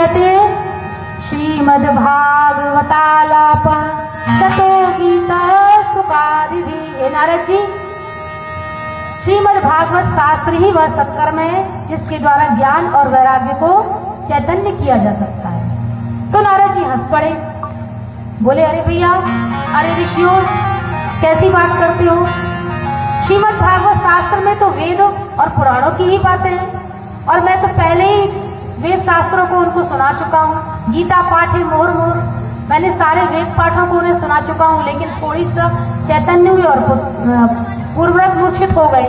कहते हैं श्रीमद् भागवतालाप सतो गीता सुखादि। हे नारद जी, श्रीमद् भागवत शास्त्र ही वह सत्कर्म है जिसके द्वारा ज्ञान और वैराग्य को चैतन्य किया जा सकता है। तो नारद जी हंस पड़े, बोले अरे भैया, अरे ऋषियों, कैसी बात करते हो? श्रीमद् भागवत शास्त्र में तो वेदों और पुराणों की ही बातें हैं और मैं तो पहले ही वेद शास्त्रों को उनको सुना चुका हूँ। गीता पाठ है मोर मोर, मैंने सारे वेद पाठों को उन्हें सुना चुका हूँ, लेकिन थोड़ी सा चैतन्य हुई और पूर्ववत मूर्छित हो गए।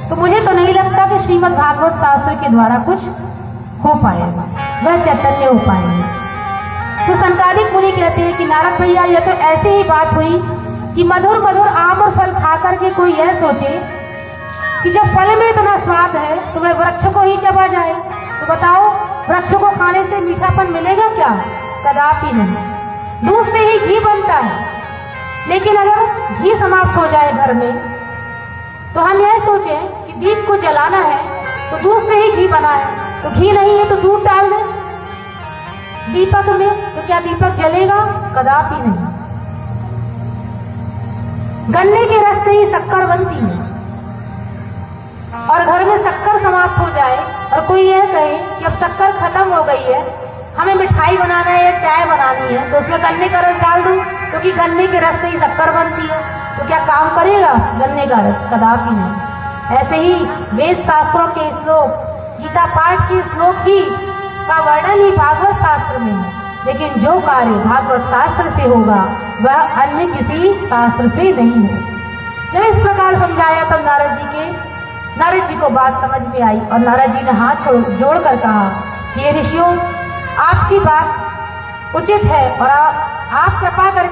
तो मुझे तो नहीं लगता कि श्रीमद् भागवत शास्त्र के द्वारा कुछ हो पाएगा, वह चैतन्य हो पाएंगे। तो संकादिक मुनि कहते हैं कि नारद भैया, यह तो ऐसी ही बात हुई कि मधुर मधुर आम और फल खा करके कोई यह सोचे कि जब फल में इतना स्वाद है तो वह वृक्ष को ही चबा जाए। तो बताओ, वृक्ष को खाने से मीठापन मिलेगा क्या? कदापि नहीं। दूध से ही घी बनता है, लेकिन अगर घी समाप्त हो जाए घर में तो हम यह सोचें कि दीप को जलाना है तो दूध से ही घी बना है, तो घी नहीं है तो दूध डाल दें दीपक में, तो क्या दीपक जलेगा? कदापि नहीं। गन्ने के रस से ही शक्कर बनती है और घर में शक्कर समाप्त हो जाए और कोई यह कहे कि अब शक्कर खत्म हो गई है, हमें मिठाई बनाना है या चाय बनानी है, तो उसमें गन्ने का रस डाल दूं, क्योंकि गन्ने के रस से ही शक्कर बनती है। तो क्या काम करेगा गन्ने का रस? कदापि नहीं। ऐसे ही वेद शास्त्रों के श्लोक, गीता पाठ के श्लोक की का वर्णन ही भागवत शास्त्र में है, लेकिन जो कार्य भागवत शास्त्र से होगा वह अन्य किसी शास्त्र से नहीं है। जब इस प्रकार समझाया तब नारद जी को बात समझ में आई और नारद जी ने हाथ जोड़कर कहा कि ये ऋषियों, आपकी बात उचित है और आप कृपा कर